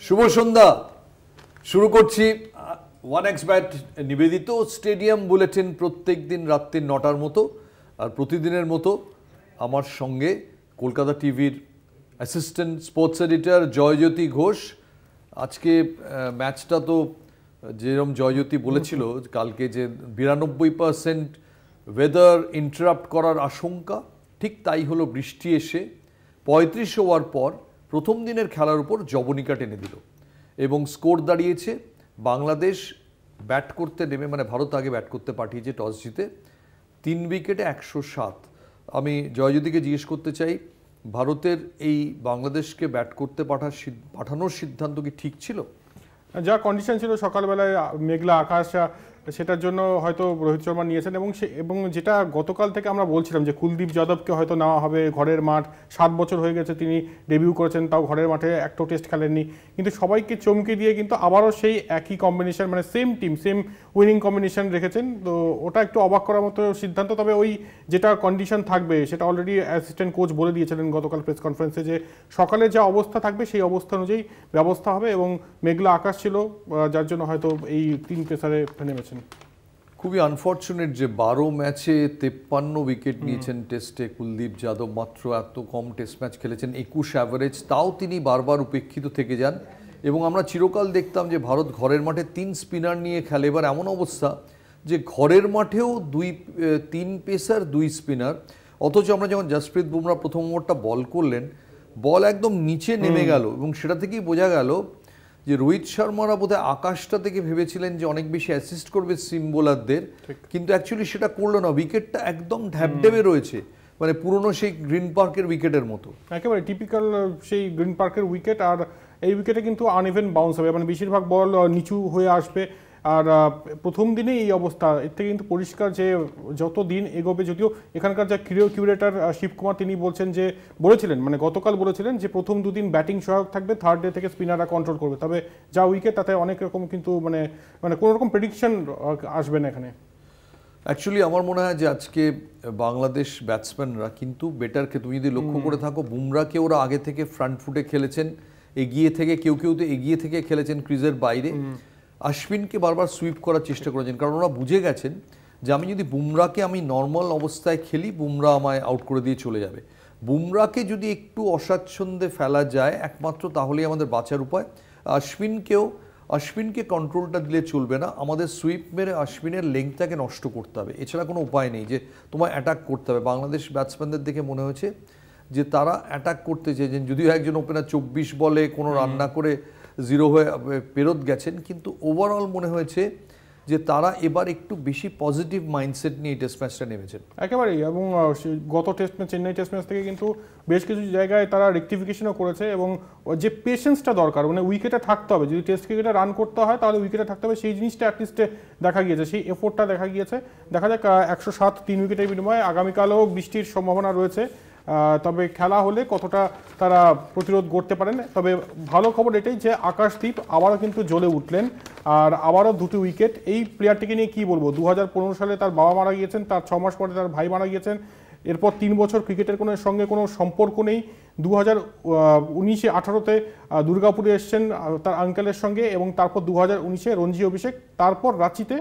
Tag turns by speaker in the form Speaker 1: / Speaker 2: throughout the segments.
Speaker 1: শুভ সন্ধ্যা। শুরু করছি one x bat নিবেদিত স্টেডিয়াম বুলেটিন প্রত্যেক দিন রাত্রি 9টার মতো, আর প্রতিদিনের মতো আমার সঙ্গে কলকাতা টিভির assistant sports editor Joyjyoti Ghosh. আজকে ম্যাচটা তো যেরকম জয়জ্যোতি বলেছিল কালকে যে 92% ওয়েদার ইন্টারাপ্ট করার আশঙ্কা, ঠিক তাই হলো। বৃষ্টি এসে 35 ওভার পর প্রথম দিনের খেলার উপর জবনিকা টেনে দিল এবং স্কোর দাঁড়িয়েছে বাংলাদেশ ব্যাট করতে নেমে, মানে ভারত আগে ব্যাট করতে পাঠিয়েছে টস জিতে 3 উইকেটে 107। আমি জয়জ্যোতিকে জিজ্ঞেস করতে চাই, ভারতের এই বাংলাদেশকে ব্যাট করতে পাঠানোর সিদ্ধান্ত কি ঠিক ছিল?
Speaker 2: যা কন্ডিশন ছিল সকালবেলায় মেঘলা আকাশ, সেটার জন্য হয়তো রোহিত শর্মা নিয়েছেন এবং যেটা গতকাল থেকে আমরা বলছিলাম যে কুলদীপ যাদবকে হয়তো নেওয়া হবে। ঘরের মাঠ, 7 বছর হয়ে গেছে তিনি ডেবিউ করেছেন, তাও ঘরের মাঠে একটা টেস্ট খেলেননি, কিন্তু সবাইকে চমকে দিয়ে কিন্তু আবারও সেই একই কম্বিনেশন, মানে same team, same winning combination রেখেছেন। তো ওটা একটু অবাক করার মতো সিদ্ধান্ত। তবে ওই যেটা কন্ডিশন থাকবে সেটা অলরেডি অ্যাসিস্ট্যান্ট কোচ বলে দিয়েছিলেন গতকাল প্রেস কনফারেন্সে, যে সকালে যা অবস্থা থাকবে সেই অবস্থা অনুযায়ী ব্যবস্থা হবে এবং মেঘলা আকাশ ছিল যার জন্য হয়তো এই 3 পেসারে নেমেছেন।
Speaker 1: খুবই আনফর্চুনেট যে 12 ম্যাচে 53 উইকেট নিয়েছেন টেস্টে কুলদীপ যাদব। মাত্র এত কম টেস্ট ম্যাচ খেলেছেন, 21 অ্যাভারেজ, তাও তিনি বারবার উপেক্ষিত থেকে যান। এবং আমরা চিরকাল দেখতাম যে ভারত ঘরের মাঠে 3 স্পিনার নিয়ে খেলে। এবার এমন অবস্থা যে ঘরের মাঠেও 3 পেসার 2 স্পিনার, অথচ আমরা যখন জসপ্রীত বুমরা প্রথম ওভারটা বল করলেন, বল একদম নিচে নেমে গেল এবং সেটা থেকেই বোঝা গেল যে রোহিত শর্মারা বোধহয় আকাশটা থেকে ভেবেছিলেন যে অনেক বেশি অ্যাসিস্ট করবে সিম বোলারদের, কিন্তু অ্যাকচুয়ালি সেটা করলো না। উইকেটটা একদম ঢ্যাপঢেপে রয়েছে, মানে পুরনো সেই গ্রিন পার্কের উইকেটের মতো, একেবারে
Speaker 2: টিপিক্যাল সেই গ্রিন পার্কের উইকেট। আর এই উইকেটে কিন্তু আনইভেন বাউন্স হবে, মানে বেশিরভাগ বল নিচু হয়ে আসবে। আর প্রথম দিনে এই অবস্থা, এর থেকে কিন্তু পরিষ্কার যে যত দিন এগোবে, যদিও এখানকার যা কিউরেটর শিবকুমার তিনি বলেছিলেন, মানে গতকাল বলেছিলেন যে প্রথম 2 দিন ব্যাটিং সহায়ক থাকবে, থার্ড ডে থেকে স্পিনাররা কন্ট্রোল করবে। তবে যা উইকেট তাতে অনেক রকম কিন্তু মানে কোনো রকম প্রেডিকশন আসবে না এখানে।
Speaker 1: অ্যাকচুয়ালি আমার মনে হয় যে আজকে বাংলাদেশ ব্যাটসম্যানরা কিন্তু বেটারকে, তুমি যদি লক্ষ্য করে থাকো, বুমরাকে ওরা আগে থেকে ফ্রন্ট ফুটে খেলেছেন, এগিয়ে থেকে কেউ তো এগিয়ে থেকে খেলেছেন ক্রিজের বাইরে। অশ্বিনকে বারবার সুইপ করার চেষ্টা করেছেন, কারণ ওরা বুঝে গেছেন যে আমি যদি বুমরাকে নর্মাল অবস্থায় খেলি, বুমরা আমায় আউট করে দিয়ে চলে যাবে। বুমরাকে যদি একটু অস্বাচ্ছন্দ্যে ফেলা যায় একমাত্র, তাহলেই আমাদের বাঁচার উপায়। অশ্বিনকে কন্ট্রোলটা দিলে চলবে না, আমাদের সুইপ মেরে অশ্বিনের লেংথটাকে নষ্ট করতে হবে, এছাড়া কোনো উপায় নেই যে তোমায় অ্যাটাক করতে হবে। বাংলাদেশ ব্যাটসম্যানদের দেখে মনে হয়েছে যে তারা অ্যাটাক করতে চেয়েছেন, যদিও একজন ওপেনার 24 বলে কোনো রান না করে 0 হয়ে ফেরত গেছেন, কিন্তু ওভারঅল মনে হয়েছে যে তারা এবার একটু বেশি পজিটিভ মাইন্ডসেট নিয়ে টেস্ট ম্যাচটা নেমেছেন
Speaker 2: একেবারেই। এবং গত test match, Chennai test match থেকে কিন্তু বেশ কিছু জায়গায় তারা রেকটিফিকেশনও করেছে। এবং যে পেশেন্সটা দরকার, মানে উইকেটে থাকতে হবে, যদি টেস্ট ক্রিকেটে রান করতে হয় তাহলে উইকেটে থাকতে হবে, সেই জিনিসটা অ্যাটলিস্টে দেখা গিয়েছে, সেই এফোর্টটা দেখা গিয়েছে। দেখা যাক 107 3 উইকেটের বিনিময়ে আগামীকালও বৃষ্টির সম্ভাবনা রয়েছে, তবে খেলা হলে কতটা তারা প্রতিরোধ করতে পারেন। তবে ভালো খবর এটাই যে আকাশদীপ আবারও কিন্তু জ্বলে উঠলেন, আর আবারও 2টি উইকেট। এই প্লেয়ারটিকে নিয়ে কি বলবো, 2015 সালে তার বাবা মারা গিয়েছেন, তার 6 মাস পরে তার ভাই মারা গিয়েছেন, এরপর 3 বছর ক্রিকেটের সঙ্গে কোনো সম্পর্ক নেই। 2019-18-তে দুর্গাপুরে এসছেন তার আঙ্কেলের সঙ্গে, এবং তারপর 2019-এ রঞ্জি অভিষেক, তারপর রাঁচিতে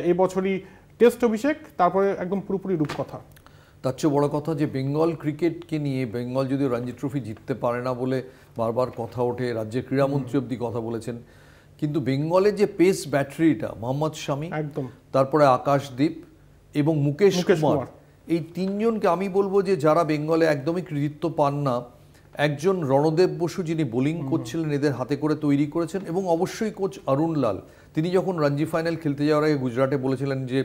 Speaker 2: এই বছরই টেস্ট অভিষেক, তারপরে একদম পুরোপুরি রূপকথা।
Speaker 1: তার চেয়ে বড় কথা যে বেঙ্গল ক্রিকেটকে নিয়ে, বেঙ্গল যদিও রঞ্জি ট্রফি জিততে পারে না বলে বারবার কথা ওঠে, রাজ্যের ক্রীড়ামন্ত্রী অব্দি কথা বলেছেন, কিন্তু বেঙ্গলের যে পেস ব্যাটারিটা, মোহাম্মদ শামি,
Speaker 2: একদম,
Speaker 1: তারপরে আকাশদীপ এবং মুকেশ কুমার, এই 3 জনকে আমি বলবো যে যারা বেঙ্গলে একদমই কৃতিত্ব পান না। একজন রণদেব বসু, যিনি বোলিং করছিলেন, এদের হাতে করে তৈরি করেছেন। এবং অবশ্যই কোচ অরুণ লাল, তিনি যখন রঞ্জি ফাইনাল খেলতে যাওয়ার আগে গুজরাটে বলেছিলেন যে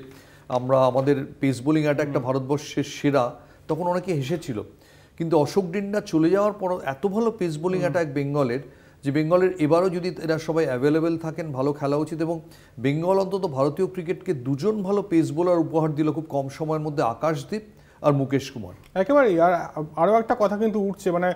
Speaker 1: আমাদের পেস বোলিং অ্যাটাকটা ভারতবর্ষের সেরা, তখন অনেকে হেসেছিল। কিন্তু অশোক ডিন্ডা চলে যাওয়ার পর এত ভালো পেস বোলিং অ্যাটাক বেঙ্গলের, যে বেঙ্গলের এবারও যদি এরা সবাই অ্যাভেলেবেল থাকেন, ভালো খেলা উচিত। এবং বেঙ্গল অন্তত ভারতীয় ক্রিকেটকে 2 জন ভালো পেস বোলার উপহার দিল খুব কম সময়ের মধ্যে, আকাশদীপ আর মুকেশ কুমার।
Speaker 2: একেবারেই। আর আরও একটা কথা কিন্তু উঠছে, মানে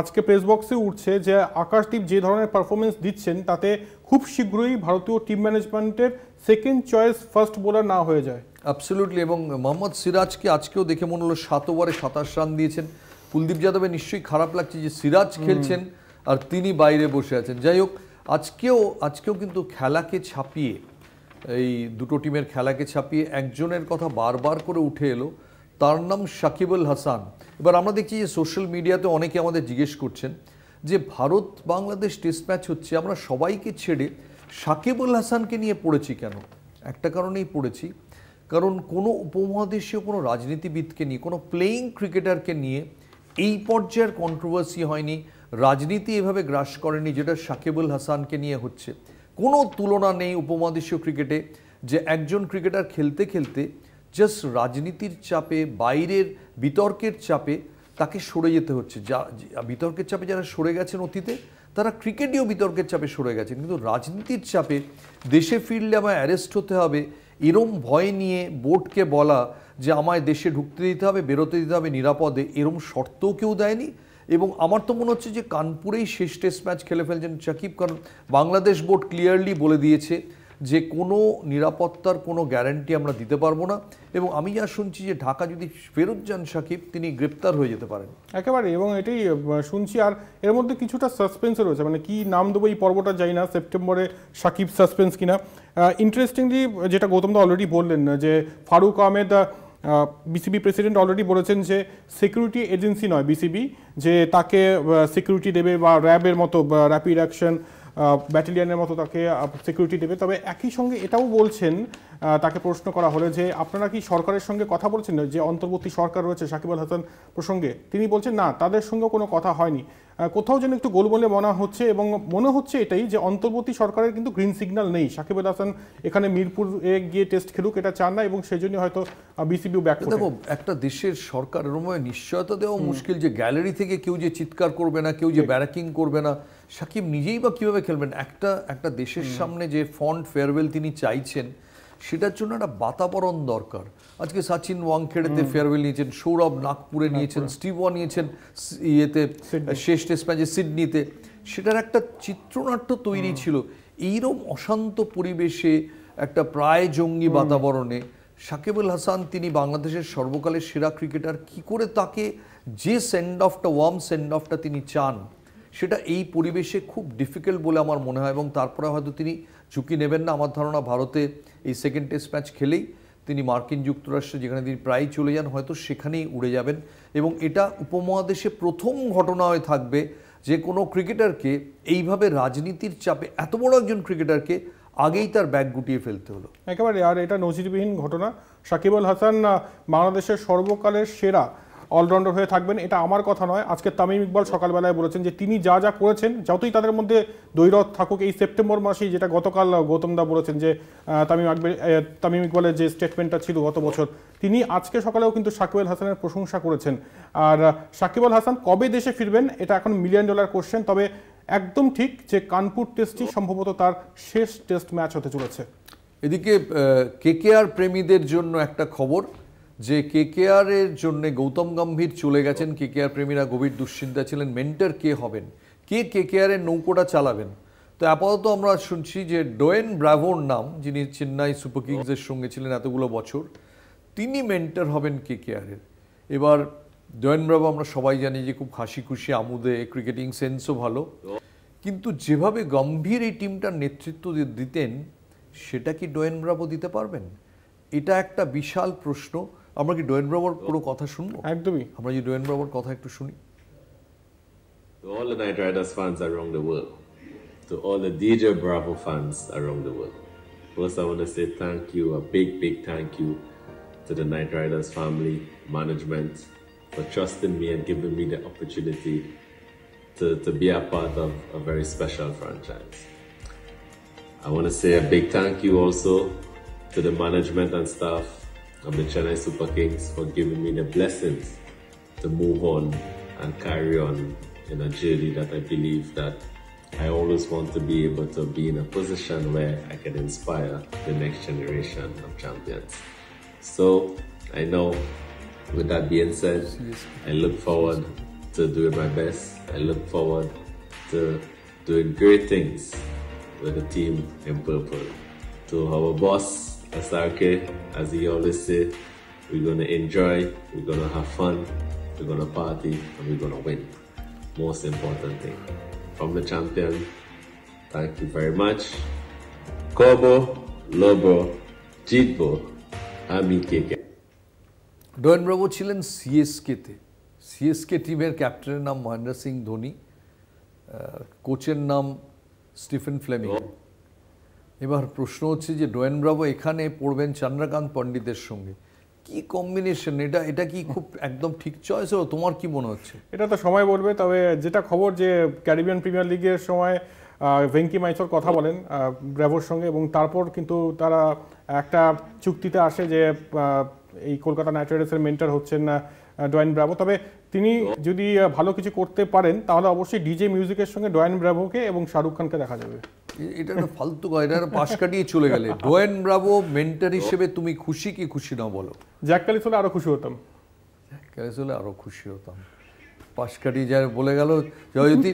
Speaker 2: আজকে প্রেস বক্সে উঠছে যে আকাশদীপ যে ধরনের পারফরমেন্স দিচ্ছেন, তাতে খুব শীঘ্রই ভারতীয় টিম ম্যানেজমেন্টের সেকেন্ড চয়েস ফার্স্ট বোলার না হয়ে যায়।
Speaker 1: অ্যাবসলিউটলি। এবং মোহাম্মদ সিরাজকে আজকেও দেখে মনে হলো 7 ওভারে 27 রান দিয়েছেন। কুলদীপ যাদবের নিশ্চয়ই খারাপ লাগছে যে সিরাজ খেলছেন আর তিনি বাইরে বসে আছেন। যাই হোক, আজকেও কিন্তু খেলাকে ছাপিয়ে, এই দুটো টিমের খেলাকে ছাপিয়ে একজনের কথা বারবার করে উঠে এলো, তার নাম সাকিব আল হাসান। এবার আমরা দেখছি যে সোশ্যাল মিডিয়াতে অনেকে আমাদের জিজ্ঞেস করছেন যে ভারত বাংলাদেশ টেস্ট ম্যাচ হচ্ছে, আমরা সবাইকে ছেড়ে সাকিব আল হাসানকে নিয়ে পড়েছি কেন? একটা কারণেই পড়েছি, কারণ কোনো উপমহাদেশীয় কোনো রাজনীতিবিদকে নিয়ে, কোনো প্লেয়িং ক্রিকেটারকে নিয়ে এই পর্যায়ের কন্ট্রোভার্সি হয়নি, রাজনীতি এভাবে গ্রাস করেনি যেটা সাকিব আল হাসানকে নিয়ে হচ্ছে। কোনো তুলনা নেই উপমহাদেশীয় ক্রিকেটে যে একজন ক্রিকেটার খেলতে খেলতে জাস্ট রাজনীতির চাপে, বাইরের বিতর্কের চাপে তাকে সরে যেতে হচ্ছে। যা বিতর্কের চাপে যারা সরে গেছেন অতীতে, তারা ক্রিকেটেও বিতর্কের চাপে সরে গেছেন, কিন্তু রাজনীতির চাপে দেশে ফিরলে আমায় অ্যারেস্ট হতে হবে, এরম ভয় নিয়ে বোর্ডকে বলা যে আমায় দেশে ঢুকতে দিতে হবে, বেরোতে দিতে হবে নিরাপদে, এরম শর্তও কেউ দেয়নি। এবং আমার তো মনে হচ্ছে যে কানপুরেই শেষ টেস্ট ম্যাচ খেলে ফেলছেন সাকিব, কারণ বাংলাদেশ বোর্ড ক্লিয়ারলি বলে দিয়েছে যে কোনো নিরাপত্তার কোনো গ্যারান্টি আমরা দিতে পারবো না। এবং আমি যা শুনছি যে ঢাকা যদি ফেরত যান সাকিব, তিনি গ্রেপ্তার হয়ে যেতে পারেন একেবারে,
Speaker 2: এবং এটাই শুনছি। আর এর মধ্যে কিছুটা সাসপেন্সও রয়েছে, মানে কি নাম দেবো এই পর্বটা যাই না, সেপ্টেম্বরে সাকিব সাসপেন্স কিনা। ইন্টারেস্টিংলি যেটা গৌতমদা অলরেডি বললেন যে Faruque Ahmed BCB president already বলেছেন যে সিকিউরিটি এজেন্সি নয় বিসিবি, যে তাকে সিকিউরিটি দেবে বা র্যাবের মতো র্যাপিড অ্যাকশন ব্যাটালিয়নের মতো তাকে সিকিউরিটি দেবে। তবে একই সঙ্গে এটাও বলছেন, তাকে প্রশ্ন করা হলে যে আপনারা কি সরকারের সঙ্গে কথা বলছেন, যে অন্তর্বর্তী সরকার রয়েছে সাকিব আল হাসান প্রসঙ্গে, তিনি বলছেন না, তাদের সঙ্গে কোনো কথা হয়নি। কোথাও যেন একটু গোলমোলে মনে হচ্ছে, এবং মনে হচ্ছে এটাই যে অন্তর্বর্তী সরকারের কিন্তু গ্রিন সিগন্যাল নেই, সাকিব আল হাসান এখানে মিরপুরে গিয়ে টেস্ট খেলুক এটা চান না, এবং সেই জন্য হয়তো বিসিবিও ব্যাক করবে।
Speaker 1: দেখো, একটা দেশের সরকার এরকম নিশ্চয়তা দেওয়া মুশকিল যে গ্যালারি থেকে কেউ যে চিৎকার করবে না, কেউ যে ব্যারাকিং করবে না, সাকিব নিজেই বা কীভাবে খেলবেন? একটা দেশের সামনে যে ফন্ট ফেয়ারওয়েল তিনি চাইছেন, সেটার জন্য একটা বাতাবরণ দরকার। আজকে সচিন ওয়াংখেড়েতে ফেয়ারওয়েল নিয়েছেন, সৌরভ নাগপুরে নিয়েছেন, স্টিভ ওয়া নিয়েছেন ইয়েতে শেষ টেস্ট ম্যাচে সিডনিতে, সেটার একটা চিত্রনাট্য তৈরি ছিল। এইরকম অশান্ত পরিবেশে, একটা প্রায় জঙ্গি বাতাবরণে সাকিব আল হাসান, তিনি বাংলাদেশের সর্বকালের সেরা ক্রিকেটার, কি করে তাকে যে সেন্ড অফটা, ওয়ার্ম সেন্ড অফটা তিনি চান, সেটা এই পরিবেশে খুব ডিফিকাল্ট বলে আমার মনে হয়। এবং তারপরে হয়তো তিনি ঝুঁকি নেবেন না। আমার ধারণা ভারতে এই সেকেন্ড টেস্ট ম্যাচ খেলেই তিনি মার্কিন যুক্তরাষ্ট্রে, যেখানে তিনি প্রায় চলে যান, হয়তো সেখানেই উড়ে যাবেন। এবং এটা উপমহাদেশে প্রথম ঘটনা হয়ে থাকবে যে কোনো ক্রিকেটারকে এইভাবে রাজনীতির চাপে, এত বড় একজন ক্রিকেটারকে আগেই তার ব্যাগ গুটিয়ে ফেলতে হলো
Speaker 2: একেবারে। আর এটা নজিরবিহীন ঘটনা। সাকিব আল হাসান বাংলাদেশের সর্বকালের সেরা অলরাউন্ডার হয়ে থাকবেন, এটা আমার কথা নয়। আজকে তামিম ইকবাল সকালবেলায় বলেছেন যে তিনি যা যা করেছেন, যতই তাদের মধ্যে দ্বৈরথ থাকুক, এই সেপ্টেম্বর মাসেই, যেটা গতকাল গৌতমদা বলেছেন যে তামিম ইকবালের যে স্টেটমেন্টটা ছিল গত বছর, তিনি আজকে সকালেও কিন্তু সাকিব আল হাসানের প্রশংসা করেছেন। আর সাকিব আল হাসান কবে দেশে ফিরবেন, এটা এখন $1 মিলিয়ন কোশ্চেন। তবে একদম ঠিক যে কানপুর টেস্টই সম্ভবত তার শেষ টেস্ট ম্যাচ হতে চলেছে।
Speaker 1: এদিকে কেকেআর প্রেমীদের জন্য একটা খবর যে কেকেআর এর জন্য গৌতম গম্ভীর চলে গেছেন। কেকেআর প্রেমীরা গভীর দুশ্চিন্তা ছিলেন, মেন্টর কে হবেন, কে কেকেআর এর নৌকোটা চালাবেন। তো আপাতত আমরা শুনছি যে ডোয়েন ব্রাভোর নাম, যিনি চেন্নাই সুপার কিংসের সঙ্গে ছিলেন এতগুলো বছর, তিনি মেন্টর হবেন কেকেআর এর। এবার ডোয়েন ব্রাভো আমরা সবাই জানি যে খুব হাসি খুশি, আমোদে, ক্রিকেটিং সেন্সও ভালো, কিন্তু যেভাবে গম্ভীর এই টিমটার নেতৃত্ব দিতেন, সেটা কি ডোয়েন ব্রাভো দিতে পারবেন? এটা একটা বিশাল প্রশ্ন। আমরা কি ডোয়েন ব্রাভোর পুরো কথা শুনবো?
Speaker 2: একদমই,
Speaker 1: আমরা যে ডোয়েন ব্রাভোর কথা একটু শুনি।
Speaker 3: To all the Knight Riders fans around the world, to all the DJ Bravo fans around the world, first I want to say thank you, a big thank you to the Knight Riders family, management, for trusting me and giving me the opportunity to be a part of a very special franchise. I want to say a big thank you also to the management and staff of the Chennai Super Kings for giving me the blessings to move on and carry on in a journey that I believe that I always want to be able to be in a position where I can inspire the next generation of champions. So I know, with that being said, I look forward to doing my best. I look forward to doing great things with the team in purple. To our boss, SRK, as he always say, we're going to enjoy, we're going to have fun, we're going to party, and we're going to win. Most important thing. From the champion, Thank you very much. Kobo, Lobo, Jitbo, Ami Keke.
Speaker 1: Dwayne Bravo ছিলেন সিএসকেতে। CSK টিমের ক্যাপ্টেনের নাম মহেন্দ্র সিং ধোনি, কোচের নাম Stephen Fleming. এবার প্রশ্ন হচ্ছে যে ডোয়েন ব্রাভো এখানে পড়বেন চন্দ্রকান্ত পণ্ডিতের সঙ্গে, কি কম্বিনেশন এটা? এটা কি খুব একদম ঠিক চয়েস হলো? তোমার কি মনে হচ্ছে?
Speaker 2: এটা তো সময় বলবে, তবে যেটা খবর যে ক্যারিবিয়ান প্রিমিয়ার লিগের সময় ভেঙ্কি মাইসোর কথা বলেন ব্রাভোর সঙ্গে, এবং তারপর কিন্তু তারা একটা চুক্তিতে আসে যে এই কলকাতা নাইট রাইডার্সের মেন্টর হচ্ছেন না ডোয়েন ব্রাভো। তবে তিনি যদি ভালো কিছু করতে পারেন তাহলে অবশ্যই ডিজে মিউজিকের সঙ্গে ডোয়েন ব্রাভোকে এবং শাহরুখ খানকে দেখা যাবে।
Speaker 1: এটা একটা ফালতু কথা, এটা পাশ কাটিয়ে চলে গেলে। ডোয়েন ব্রাভো মেন্টর হিসেবে তুমি খুশি কি খুশি না বলো?
Speaker 2: জ্যাক ক্যালিস হলে আরো খুশি হতাম।
Speaker 1: ক্যালিস হলে আরো খুশি হতাম। পাশ কাটিয়ে যা বলে গেল জয়জ্যোতি।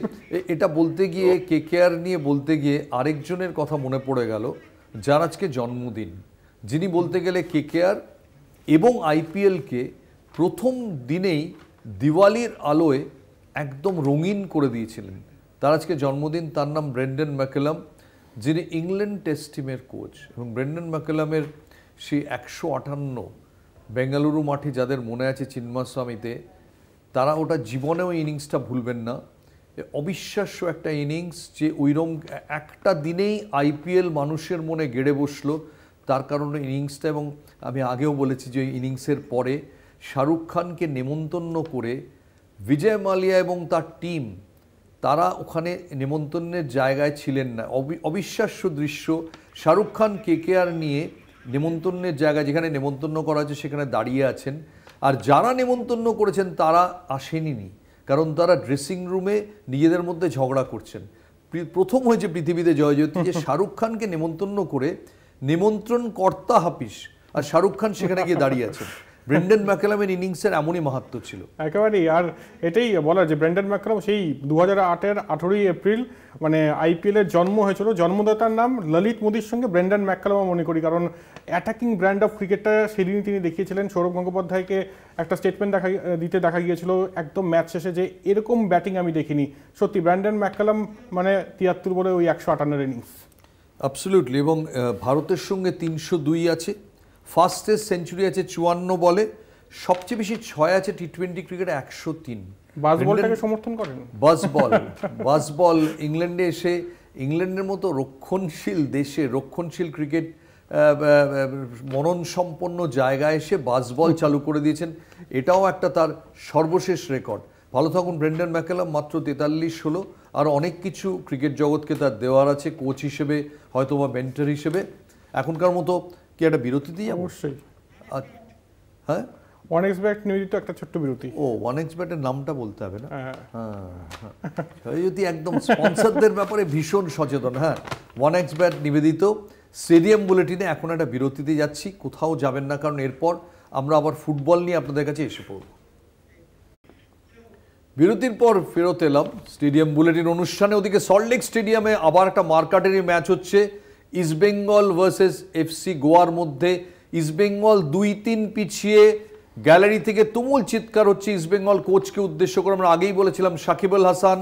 Speaker 1: এটা বলতে গিয়ে কেকেআর নিয়ে বলতে গিয়ে আরেকজনের কথা মনে পড়ে গেল, যার আজকে জন্মদিন, যিনি বলতে গেলে কেকেআর এবং আইপিএলকে প্রথম দিনেই দিওয়ালির আলোয় একদম রঙিন করে দিয়েছিলেন। তার আজকে জন্মদিন। তার নাম ব্রেন্ডন ম্যাকালাম, যিনি ইংল্যান্ড টেস্ট টিমের কোচ। এবং ব্রেন্ডন ম্যাকালামের সেই 158 বেঙ্গালুরু মাঠে যাদের মনে আছে চিন্মাস্বামীতে, তারা ওটা জীবনেও ইনিংসটা ভুলবেন না। অবিশ্বাস্য একটা ইনিংস, যে ওইরকম একটা দিনেই আইপিএল মানুষের মনে গেড়ে বসলো, তার কারণে ইনিংসটা। এবং আমি আগেও বলেছি যে ইনিংসের পরে শাহরুখ খানকে নেমন্তন্ন করে বিজয় মালিয়া এবং তার টিম, তারা ওখানে নেমন্তন্নের জায়গায় ছিলেন না। অবিশ্বাস্য দৃশ্য, শাহরুখ খান কেকেআর নিয়ে নেমন্তন্নের জায়গায়, যেখানে নেমন্তন্ন করা হয়েছে সেখানে দাঁড়িয়ে আছেন। আর যারা নেমন্তন্ন করেছেন তারা আসেনি, কারণ তারা ড্রেসিং রুমে নিজেদের মধ্যে ঝগড়া করছেন। প্রথম হয়েছে পৃথিবীতে জয়জ্যোতি যে শাহরুখ খানকে নেমন্তন্ন করে নিমন্ত্রণ কর্তা হাফিস, আর শাহরুখ খান সেখানে গিয়ে দাঁড়িয়ে আছেন। ব্রেন্ডন ম্যাকালামের ইনিংসের এমনই মাহাত্ম্য ছিল
Speaker 2: একেবারেই। আর এটাই বলার যে ব্রেন্ডন ম্যাকালাম সেই 2008-এর 18ই এপ্রিল মানে আইপিএলের জন্ম হয়েছিল। জন্মদাতার নাম ললিত মোদির সঙ্গে ব্রেন্ডন ম্যাকালাম মনে করি, কারণ অ্যাটাকিং ব্র্যান্ড অফ ক্রিকেটটা সেদিনই তিনি দেখিয়েছিলেন। সৌরভ গঙ্গোপাধ্যায়কে একটা স্টেটমেন্ট দিতে দেখা গিয়েছিল একদম ম্যাচ শেষে, যে এরকম ব্যাটিং আমি দেখিনি। সত্যি ব্রেন্ডন ম্যাকালাম মানে 73 বলে ওই 158 ইনিংস।
Speaker 1: অ্যাবসলিউটলি। এবং ভারতের সঙ্গে 302 আছে, ফাস্টেস্ট সেঞ্চুরি আছে 54 বলে, সবচেয়ে বেশি 6 আছে টি20 ক্রিকেটে 103।
Speaker 2: বাসবলটাকে সমর্থন করেন?
Speaker 1: বাসবল ইংল্যান্ডে এসে, ইংল্যান্ডের মতো রক্ষণশীল দেশে, রক্ষণশীল ক্রিকেট মনন সম্পন্ন জায়গায় এসে বাসবল চালু করে দিয়েছেন। এটাও একটা তার সর্বশেষ রেকর্ড। ভালো থাকুন ব্রেন্ডন ম্যাকালাম। মাত্র 43 হলো, আর অনেক কিছু ক্রিকেট জগৎকে তার দেওয়ার আছে, কোচ হিসেবে হয়তো বা মেন্টর হিসেবে। এখনকার মতো কি একটা বিরতি দিয়ে?
Speaker 2: অবশ্যই।
Speaker 1: হ্যাঁ,
Speaker 2: ওয়ানএক্সব্যাট নিবেদিত একটা ছোট্ট বিরতি।
Speaker 1: ও ওয়ানএক্সব্যাটের নামটা বলতে হবে না? যদি একদম স্পন্সরদের ব্যাপারে ভীষণ সচেতন। হ্যাঁ, ওয়ানএক্সব্যাট নিবেদিত স্টেডিয়াম বুলেটিনে এখন একটা বিরতিতে যাচ্ছি, কোথাও যাবেন না, কারণ এরপর আমরা আবার ফুটবল নিয়ে আপনাদের কাছে এসে পড়ব। বিরতির পর ফেরত এলাম স্টেডিয়াম বুলেটিন অনুষ্ঠানে। ওদিকে সল্টলেক স্টেডিয়ামে আবার একটা মার্কাটারি ম্যাচ হচ্ছে, ইস্টবেঙ্গল ভার্সেস এফসি গোয়ার মধ্যে। ইস্টবেঙ্গল 2-3 পিছিয়ে, গ্যালারি থেকে তুমুল চিৎকার হচ্ছে ইস্টবেঙ্গল কোচকে উদ্দেশ্য করে। আমরা আগেই বলেছিলাম সাকিব আল হাসান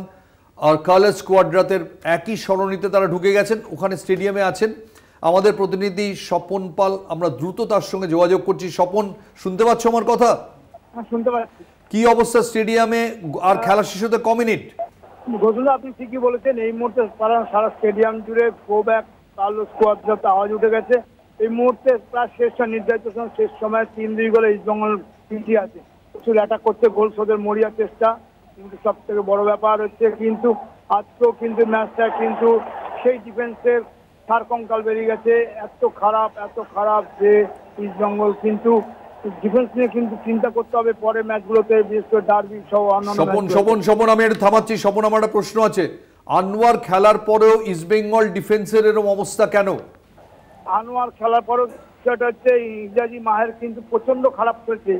Speaker 1: আর কার্লোস কোয়াড্রাতের একই সরণিতে তারা ঢুকে গেছেন, ওখানে স্টেডিয়ামে আছেন আমাদের প্রতিনিধি স্বপন পাল। আমরা দ্রুত তার সঙ্গে যোগাযোগ করছি। স্বপন, শুনতে পাচ্ছ আমার কথা?
Speaker 4: শুনতে পাচ্ছি।
Speaker 1: কি অবস্থা স্টেডিয়ামে? আর খেলা শেষ হতে ক মিনিট?
Speaker 4: ঘোষণা আপনি ঠিকই বলেছেন, এই মুহূর্তে সারা স্টেডিয়াম জুড়ে গো ব্যাক কার্লোস কোয়াড্রাতে আওয়াজ উঠে গেছে। এই মুহূর্তে প্রায় নির্ধারিত সময়, শেষ সময় 3-2 গোলে ইস্টবেঙ্গল পিছিয়ে আছে। প্রচুর অ্যাটাক করছে, গোল শোধের মরিয়া চেষ্টা, কিন্তু সব থেকে বড় ব্যাপার হচ্ছে কিন্তু আজকেও কিন্তু ম্যাচটা কিন্তু সেই ডিফেন্সের সারকঙ্কাল বেরিয়ে গেছে। এত খারাপ যে ইস্টবেঙ্গল কিন্তু ডিফেন্স নিয়ে কিন্তু চিন্তা করতে হবে পরে ম্যাচগুলোতে, বিশেষ করে ডার্বি সহ অন্যান্য।
Speaker 1: স্বপন আমি একটু থামাচ্ছি। স্বপন, আমার একটা প্রশ্ন আছে। আনোয়ার খেলার পরেও ইস্টবেঙ্গল ডিফেন্সের এরকম অবস্থা কেন?
Speaker 4: আনোয়ার খেলার পরেও সেটা হচ্ছে ইজাজি মাহের কিন্তু প্রচন্ড খারাপ খেলছে।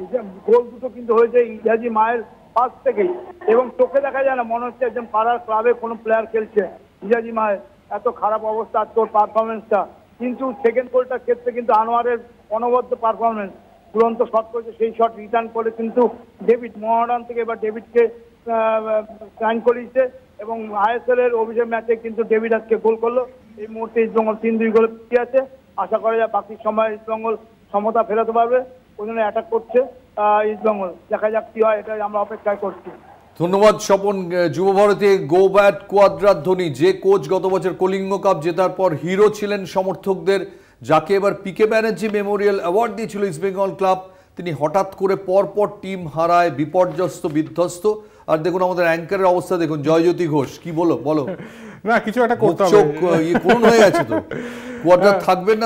Speaker 4: গোল দুটো কিন্তু হয়েছে ইজাজি মাহের পাশ থেকেই, এবং চোখে দেখা যায় না, মনে হচ্ছে একদম পাড়ার ক্লাবে কোনো প্লেয়ার খেলছে। ইজাজি মাহের এত খারাপ অবস্থা তোর পারফরমেন্সটা, কিন্তু সেকেন্ড গোলটার ক্ষেত্রে কিন্তু আনোয়ারের অনবদ্য পারফরমেন্স, দুরন্ত শট করেছে, সেই শট রিটার্ন করে কিন্তু ডেভিড মোহামেডান থেকে এবার ডেভিডকে সাইন করিয়েছে, এবং আইএসএল এর অভিষেক ম্যাচে কিন্তু ডেভিড আজকে গোল করলো। এই মুহূর্তে ইস্টবেঙ্গল 3-2 গোলে পিছিয়ে আছে। আশা করা যায় বাকি সময় ইস্টবেঙ্গল সমতা ফেরাতে পারবে। ওই জন্য অ্যাটাক করছে ইস্টবেঙ্গল। দেখা যাক কি হয়, এটা আমরা অপেক্ষায় করছি।
Speaker 1: ধন্যবাদ স্বপন। যুব ভারতে গো ব্যাট কোয়াদ্রার ধ্বনি, যে কোচ গত বছর কলিঙ্গ কাপ জেতার পর হিরো ছিলেন সমর্থকদের, যাকে এবার পিকে ব্যানার্জি মেমোরিয়াল অ্যাওয়ার্ড দিয়েছিল ইস্টবেঙ্গল ক্লাব, তিনি হঠাৎ করে পরপর টিম হারায়, বিপর্যস্ত বিধ্বস্ত। আর দেখুন আমাদের অ্যাঙ্কারের অবস্থা দেখুন, জয়জ্যোতি ঘোষ কি বলো
Speaker 2: না কিছু একটা করতে হবে,
Speaker 1: চোখ করুণ হয়ে গেছে তো। কোয়াদ্রার থাকবেন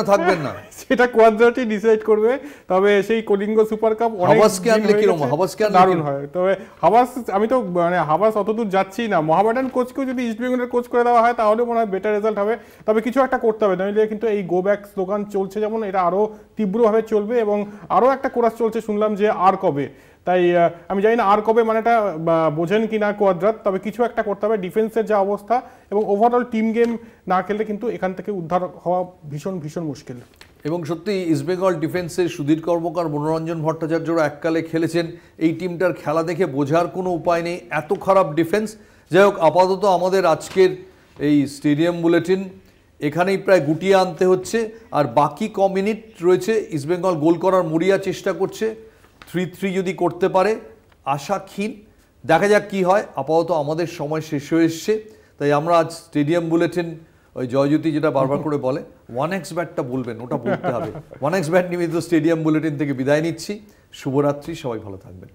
Speaker 1: না
Speaker 2: সেটা কোয়াদ্রাটি ডিসাইড করবে। তবে সেই কলিঙ্গ সুপার কাপ
Speaker 1: হাবাসকে আনলে কিরকম, হাবাসকে আনলে
Speaker 2: দারুণ হয়। তবে হাবাস, আমি তো মানে হাবাস অতদূর যাচ্ছি না, মোহামেডান কোচকেও যদি ইস্টবেঙ্গলের কোচ করে দেওয়া হয় তাহলে মনে হয় বেটার রেজাল্ট হবে। তবে কিছু একটা করতে হবে, নইলে কিন্তু এই গো ব্যাক স্লোগান চলছে যেমন, এটা আরও তীব্রভাবে চলবে। এবং আরও একটা কোরাস চলছে শুনলাম যে আর কবে, তাই আমি জানি না আর কবে মানেটা বোঝেন কি না কোয়াদ্রাত। তবে কিছু একটা করতে হবে, ডিফেন্সের যা অবস্থা এবং ওভারঅল টিম গেম না খেললে কিন্তু এখান থেকে উদ্ধার হওয়া ভীষণ মুশকিল।
Speaker 1: এবং সত্যি ইস্টবেঙ্গল ডিফেন্সের সুধীর কর্মকার, মনোরঞ্জন ভট্টাচার্যরা এককালে খেলেছেন। এই টিমটার খেলা দেখে বোঝার কোনো উপায় নেই, এত খারাপ ডিফেন্স। যাই হোক, আপাতত আমাদের আজকের এই স্টেডিয়াম বুলেটিন এখানেই প্রায় গুটিয়ে আনতে হচ্ছে। আর বাকি মিনিট রয়েছে, ইস্টবেঙ্গল গোল করার মরিয়া চেষ্টা করছে, 3-3 যদি করতে পারে আশা ক্ষীণ। দেখা যাক কি হয়। আপাতত আমাদের সময় শেষ হয়ে এসছে, তাই আমরা আজ স্টেডিয়াম বুলেটিন, ওই জয়জ্যোতি যেটা বারবার করে বলে 1x ব্যাটটা বলবেন, ওটা বলতে হবে। 1x ব্যাট নিবেদিত স্টেডিয়াম বুলেটিন থেকে বিদায় নিচ্ছি। শুভরাত্রি, সবাই ভালো থাকবেন।